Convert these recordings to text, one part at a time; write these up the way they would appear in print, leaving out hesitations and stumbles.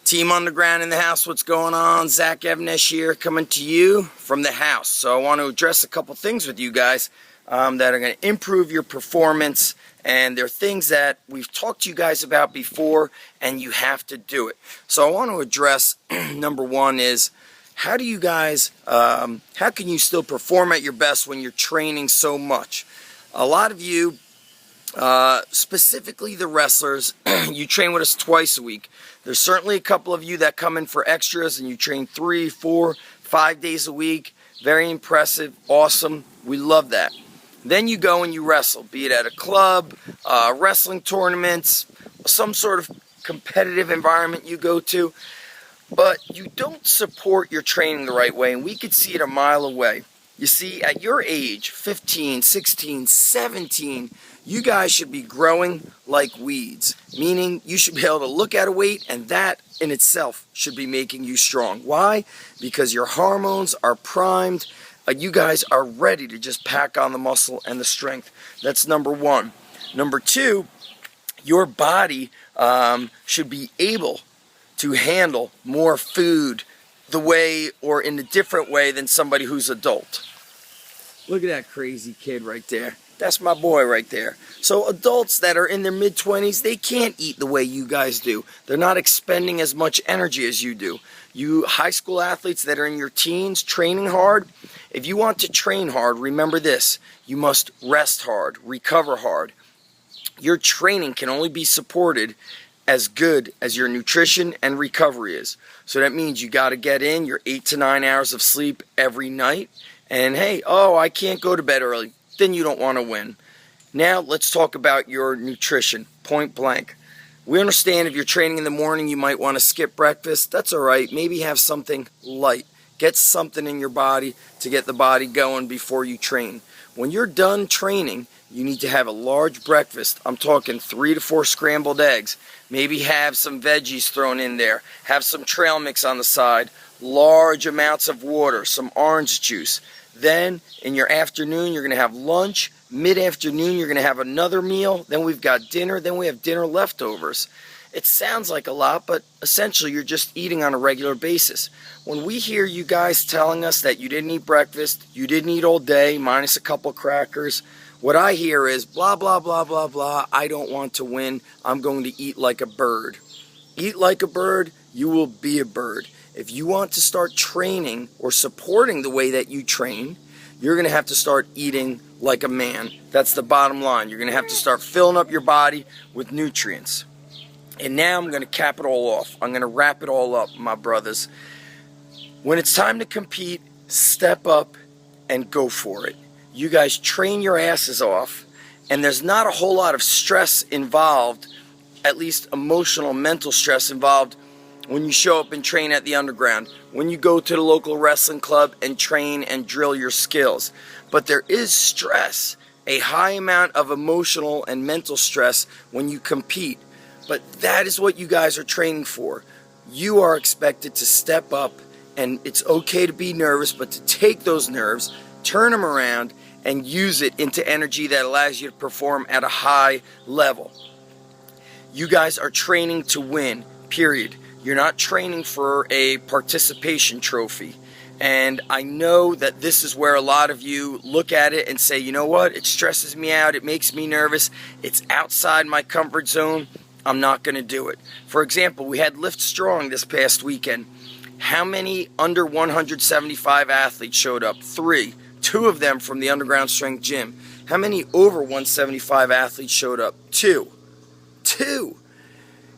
Team Underground in the house, what's going on? Zach Evnesh here, coming to you from the house. So I want to address a couple things with you guys that are going to improve your performance, and they're things that we've talked to you guys about before, and you have to do it. So I want to address, number one is, how do you guys, how can you still perform at your best when you're training so much? A lot of you, specifically the wrestlers, you train with us twice a week. There's certainly a couple of you that come in for extras and you train 3, 4, 5 days a week. Very impressive, awesome. We love that. Then you go and you wrestle, be it at a club, wrestling tournaments, some sort of competitive environment you go to, but you don't support your training the right way, and we could see it a mile away. You see, at your age, 15, 16, 17, you guys should be growing like weeds, meaning you should be able to look at a weight, and that in itself should be making you strong. Why? Because your hormones are primed. You guys are ready to just pack on the muscle and the strength. That's number one. Number two, your body should be able to handle more food the way or in a different way than somebody who's adult. Look at that crazy kid right there. That's my boy right there. So adults that are in their mid-20s, they can't eat the way you guys do. They're not expending as much energy as you do. You high school athletes that are in your teens training hard, if you want to train hard, remember this: you must rest hard, recover hard. Your training can only be supported as good as your nutrition and recovery is. So that means you got to get in your 8 to 9 hours of sleep every night. And hey, I can't go to bed early. Then you don't want to win. Now let's talk about your nutrition, point blank. We understand if you're training in the morning, you might want to skip breakfast. That's all right. Maybe have something light. Get something in your body to get the body going before you train. When you're done training, you need to have a large breakfast. I'm talking 3 to 4 scrambled eggs. Maybe have some veggies thrown in there. Have some trail mix on the side. Large amounts of water, some orange juice. Then in your afternoon, you're going to have lunch. Mid-afternoon, you're going to have another meal. Then we've got dinner. Then we have dinner leftovers. It sounds like a lot, but essentially you're just eating on a regular basis. When we hear you guys telling us that you didn't eat breakfast, you didn't eat all day, minus a couple crackers, what I hear is blah, blah, blah, blah, blah. I don't want to win. I'm going to eat like a bird. Eat like a bird, you will be a bird. If you want to start training or supporting the way that you train, you're going to have to start eating like a man. That's the bottom line. You're going to have to start filling up your body with nutrients. And now I'm going to cap it all off. I'm going to wrap it all up, my brothers. When it's time to compete, step up and go for it. You guys train your asses off, and there's not a whole lot of stress involved, at least emotional, mental stress involved, when you show up and train at the Underground, when you go to the local wrestling club and train and drill your skills. But there is stress, a high amount of emotional and mental stress when you compete. But that is what you guys are training for. You are expected to step up, and it's okay to be nervous, but to take those nerves, turn them around, and use it into energy that allows you to perform at a high level. You guys are training to win, period. You're not training for a participation trophy. And I know that this is where a lot of you look at it and say, you know what, it stresses me out, it makes me nervous, it's outside my comfort zone, I'm not going to do it. For example, we had Lift Strong this past weekend. How many under 175 athletes showed up? 3. 2 of them from the Underground Strength Gym. How many over 175 athletes showed up? 2. 2.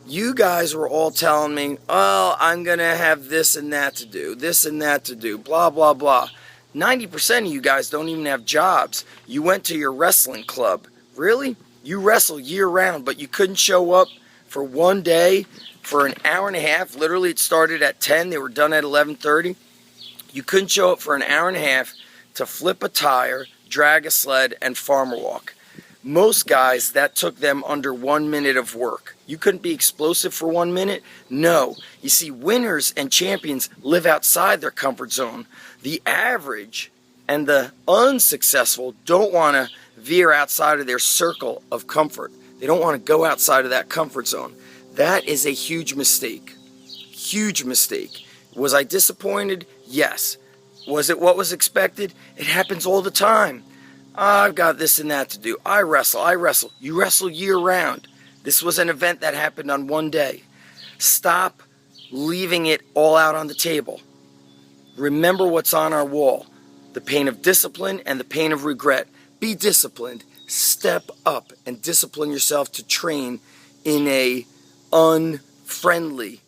You guys were all telling me, oh, I'm going to have this and that to do, this and that to do, blah, blah, blah. 90% of you guys don't even have jobs. You went to your wrestling club. Really? You wrestle year-round, but you couldn't show up for one day for an hour and a half. Literally, it started at 10. They were done at 11:30. You couldn't show up for an hour and a half to flip a tire, drag a sled, and farmer walk. Most guys, that took them under 1 minute of work. You couldn't be explosive for 1 minute? No. You see, winners and champions live outside their comfort zone. The average and the unsuccessful don't want to veer outside of their circle of comfort. They don't want to go outside of that comfort zone. That is a huge mistake. Huge mistake. Was I disappointed? Yes. Was it what was expected? It happens all the time. I've got this and that to do. I wrestle. You wrestle year round. This was an event that happened on one day. Stop leaving it all out on the table. Remember what's on our wall. The pain of discipline and the pain of regret. Be disciplined. Step up and discipline yourself to train in a unfriendly,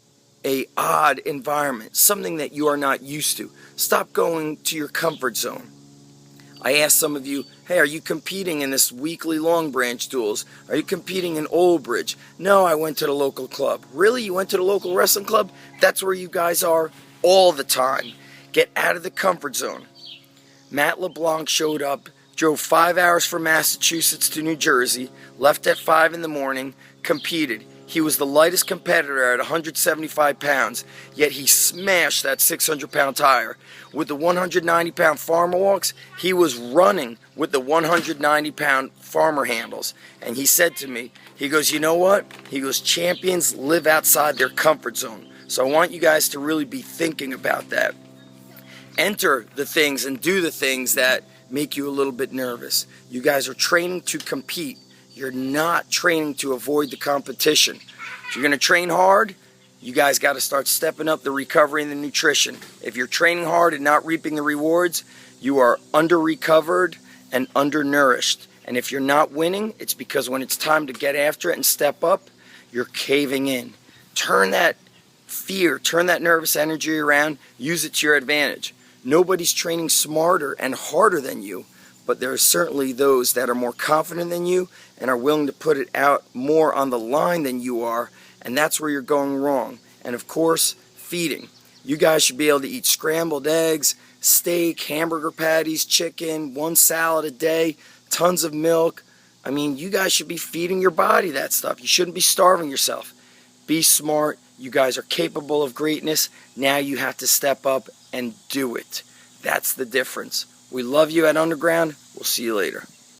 a odd environment, something that you are not used to. Stop going to your comfort zone. I asked some of you, hey, are you competing in this weekly Long Branch duels? Are you competing in Old Bridge? No, I went to the local club. Really? You went to the local wrestling club? That's where you guys are all the time. Get out of the comfort zone. Matt LeBlanc showed up, drove 5 hours from Massachusetts to New Jersey, left at 5 in the morning, competed. He was the lightest competitor at 175 pounds, yet he smashed that 600-pound tire. With the 190-pound farmer walks, he was running with the 190-pound farmer handles. And he said to me, he goes, you know what? He goes, champions live outside their comfort zone. So I want you guys to really be thinking about that. Enter the things and do the things that make you a little bit nervous. You guys are training to compete. You're not training to avoid the competition. If you're going to train hard, you guys got to start stepping up the recovery and the nutrition. If you're training hard and not reaping the rewards, you are under-recovered and undernourished. And if you're not winning, it's because when it's time to get after it and step up, you're caving in. Turn that fear, turn that nervous energy around, use it to your advantage. Nobody's training smarter and harder than you, but there are certainly those that are more confident than you and are willing to put it out more on the line than you are, and that's where you're going wrong. And of course, feeding. You guys should be able to eat scrambled eggs, steak, hamburger patties, chicken, 1 salad a day, tons of milk. I mean, you guys should be feeding your body that stuff. You shouldn't be starving yourself. Be smart. You guys are capable of greatness. Now you have to step up and do it. That's the difference. We love you at Underground. We'll see you later.